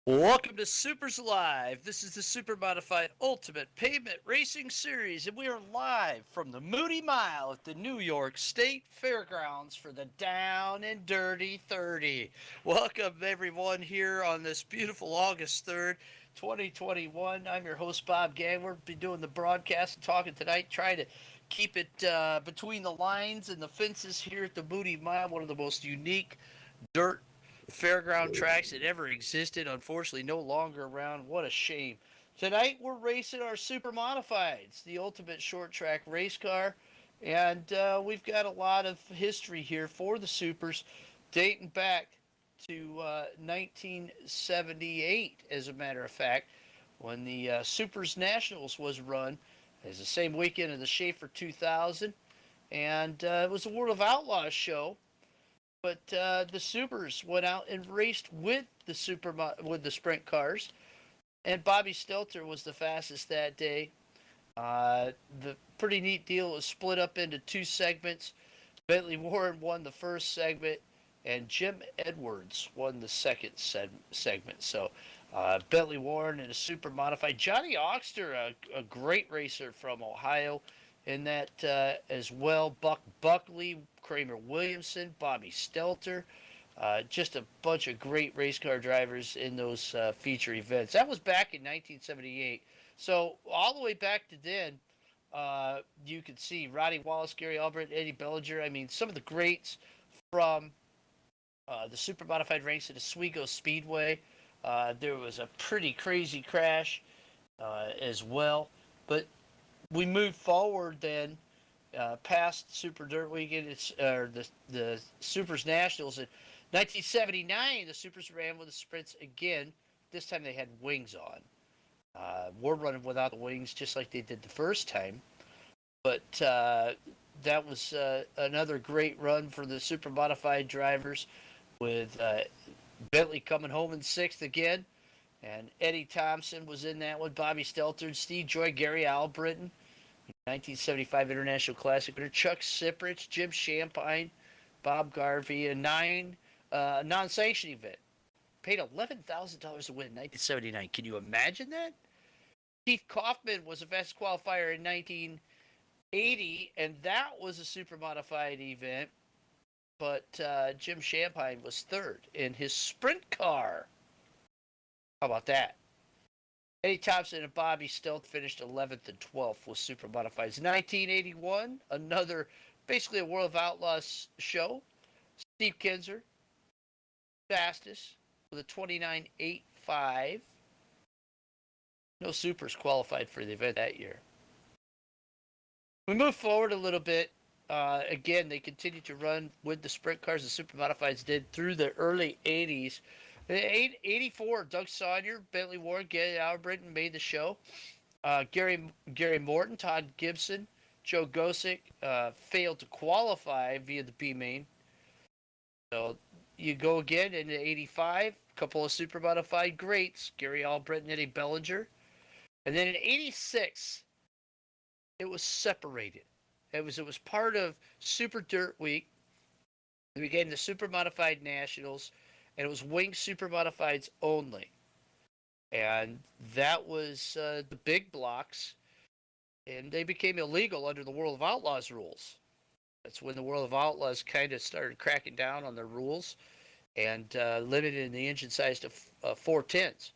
Welcome to Supers Live. This is the Supermodified Ultimate Pavement Racing Series, and we are live from the Moody Mile at the New York State Fairgrounds for the Down and Dirty 30. Welcome, everyone, here on this beautiful August 3rd, 2021. I'm your host, Bob Gangler. We'll be doing the broadcast and talking tonight, trying to keep it between the lines and the fences here at the Moody Mile, one of the most unique dirt fairground tracks that ever existed. Unfortunately, no longer around. What a shame. Tonight we're racing our super modifieds, the ultimate short track race car, and we've got a lot of history here for the supers, dating back to 1978, as a matter of fact, when the Supers Nationals was run. It was the same weekend of the Schaefer 2000, and it was a World of Outlaws show, but the Supers went out and raced with the sprint cars, and Bobby Stelter was the fastest that day. The pretty neat deal was split up into two segments. Bentley Warren won the first segment, and Jim Edwards won the second segment. So Bentley Warren in a super modified. Johnny Oxter, a great racer from Ohio, in that as well. Buck Buckley, Kramer Williamson, Bobby Stelter. Just a bunch of great race car drivers in those feature events. That was back in 1978. So all the way back to then, you could see Roddy Wallace, Gary Albrecht, Eddie Bellinger. I mean, some of the greats from the super modified ranks at Oswego Speedway. There was a pretty crazy crash as well. But we moved forward then past Super Dirt Weekend. It's the Supers Nationals in 1979. The Supers ran with the sprints again. This time they had wings on. We're running without the wings, just like they did the first time. But that was another great run for the super modified drivers, with Bentley coming home in sixth again. And Eddie Thompson was in that one. Bobby Stelter, Steve Joy, Gary Albritton, 1975 International Classic winner. Chuck Siprich, Jim Champagne, Bob Garvey, a non-sanctioned event. Paid $11,000 to win in 1979. Can you imagine that? Keith Kaufman was the fastest qualifier in 1980, and that was a super modified event. But Jim Champagne was third in his sprint car. How about that? Eddie Thompson and Bobby Stelt finished 11th and 12th with super modifieds. 1981, another basically a World of Outlaws show. Steve Kinzer, fastest with a 29.85. No supers qualified for the event that year. We move forward a little bit. Again, they continued to run with the sprint cars. The super modifieds did through the early 80s. In 84, Doug Sawyer, Bentley Warren, Gary Albritton made the show. Gary Morton, Todd Gibson, Joe Gosick failed to qualify via the B main. So you go again in 85, a couple of super modified greats, Gary Albritton and Eddie Bellinger. And then in 86, it was separated. It was part of Super Dirt Week. It became the Super Modified Nationals, and it was wing super modifieds only. And that was the big blocks, and they became illegal under the World of Outlaws rules. That's when the World of Outlaws kind of started cracking down on their rules and limited the engine size to 410s.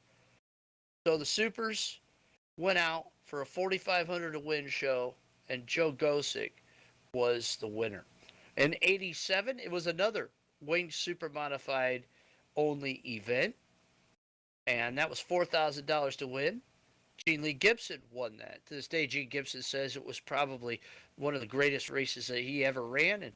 So the Supers went out for a 4,500 to win show, and Joe Gosick was the winner. In 87, it was another wing super modified only event, and that was $4,000 to win. Gene Lee Gibson won that. To this day, Gene Gibson says it was probably one of the greatest races that he ever ran, and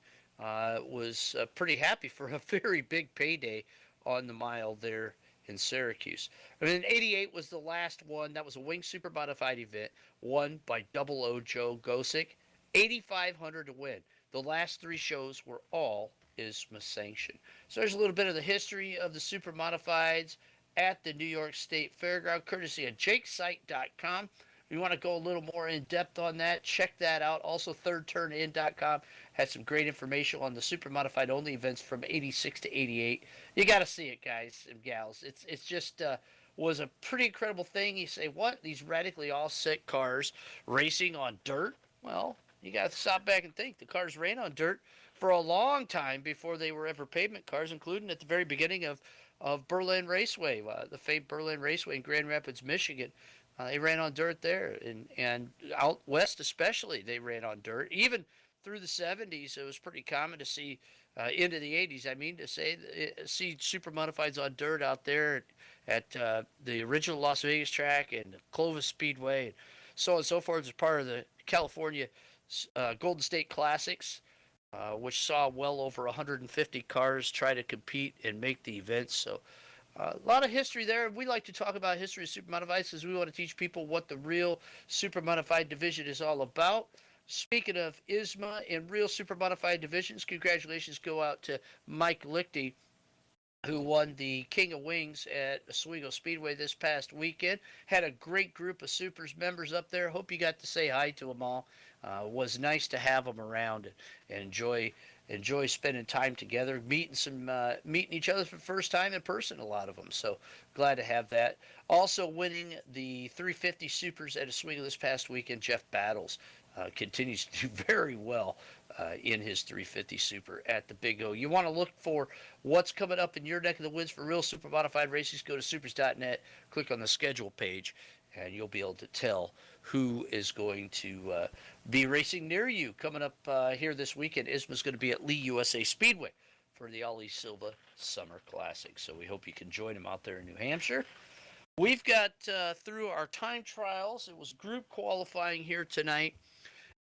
was pretty happy for a very big payday on the mile there in Syracuse. I mean, 88 was the last one. That was a wing super modified event won by Double O Joe Gosick. 8,500 to win. The last three shows were all ISMA sanctioned. So there's a little bit of the history of the super modifieds at the New York State Fairground, courtesy of jakesite.com. If you want to go a little more in depth on that, check that out. Also, thirdturnin.com has some great information on the super modified only events from 86 to 88. You got to see it, guys and gals. It's just was a pretty incredible thing. You say, what? These radically all-set cars racing on dirt? Well, you got to stop back and think. The cars ran on dirt for a long time before they were ever pavement cars, including at the very beginning of Berlin Raceway, the famed Berlin Raceway in Grand Rapids, Michigan. They ran on dirt there, and out west especially, they ran on dirt. Even through the 70s, it was pretty common to see, into the 80s, I mean to say, see Supermodifieds on dirt out there at the original Las Vegas track and Clovis Speedway, and so on and so forth, as part of the California Golden State Classics, which saw well over 150 cars try to compete and make the event. So a lot of history there. We like to talk about history of Supermodified because we want to teach people what the real Supermodified division is all about. Speaking of ISMA and real Supermodified divisions, congratulations go out to Mike Lichty, who won the King of Wings at Oswego Speedway this past weekend. Had a great group of SUPRS members up there. Hope you got to say hi to them all. Was nice to have them around and enjoy spending time together, meeting each other for the first time in person, a lot of them. So glad to have that. Also winning the 350 SUPRS at Oswego this past weekend, Jeff Battles. Continues to do very well in his 350 Super at the Big O. You want to look for what's coming up in your neck of the woods for real Supermodified races, go to supers.net, click on the schedule page, and you'll be able to tell who is going to be racing near you. Coming up here this weekend, ISMA's going to be at Lee USA Speedway for the Ali Silva Summer Classic. So we hope you can join him out there in New Hampshire. We've got through our time trials. It was group qualifying here tonight.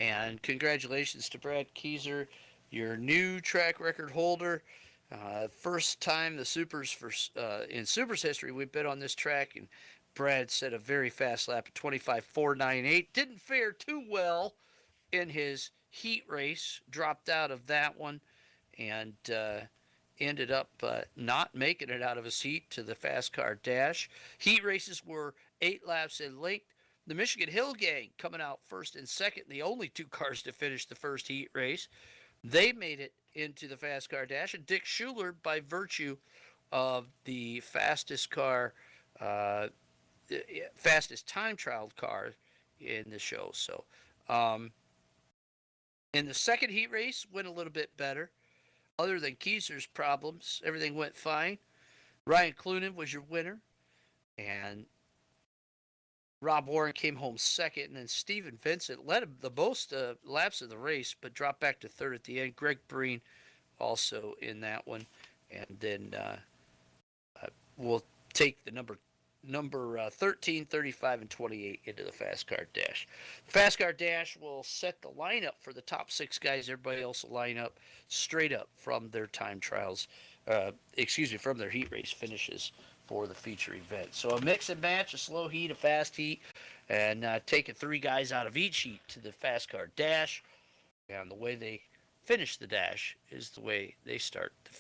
And congratulations to Brad Keyser, your new track record holder. First time the Supers in Supers history we've been on this track, and Brad set a very fast lap at 25.498. Didn't fare too well in his heat race. Dropped out of that one, and ended up not making it out of his heat to the fast car dash. Heat races were 8 laps in length. The Michigan Hill Gang coming out first and second, the only 2 cars to finish the first heat race. They made it into the fast car dash, and Dick Schuler, by virtue of the fastest car, fastest time trial car in the show. So, in the second heat race, went a little bit better. Other than Keyser's problems, everything went fine. Ryan Clunan was your winner, and Rob Warren came home second, and then Steven Vincent led the most laps of the race, but dropped back to third at the end. Greg Breen also in that one, and then we'll take the number 13, 35, and 28 into the fast car dash. The fast car dash will set the lineup for the top 6 guys. Everybody else will line up straight up from their time trials, from their heat race finishes for the feature event. So a mix and match, a slow heat, a fast heat, and taking 3 guys out of each heat to the fast car dash. And the way they finish the dash is the way they start the feature.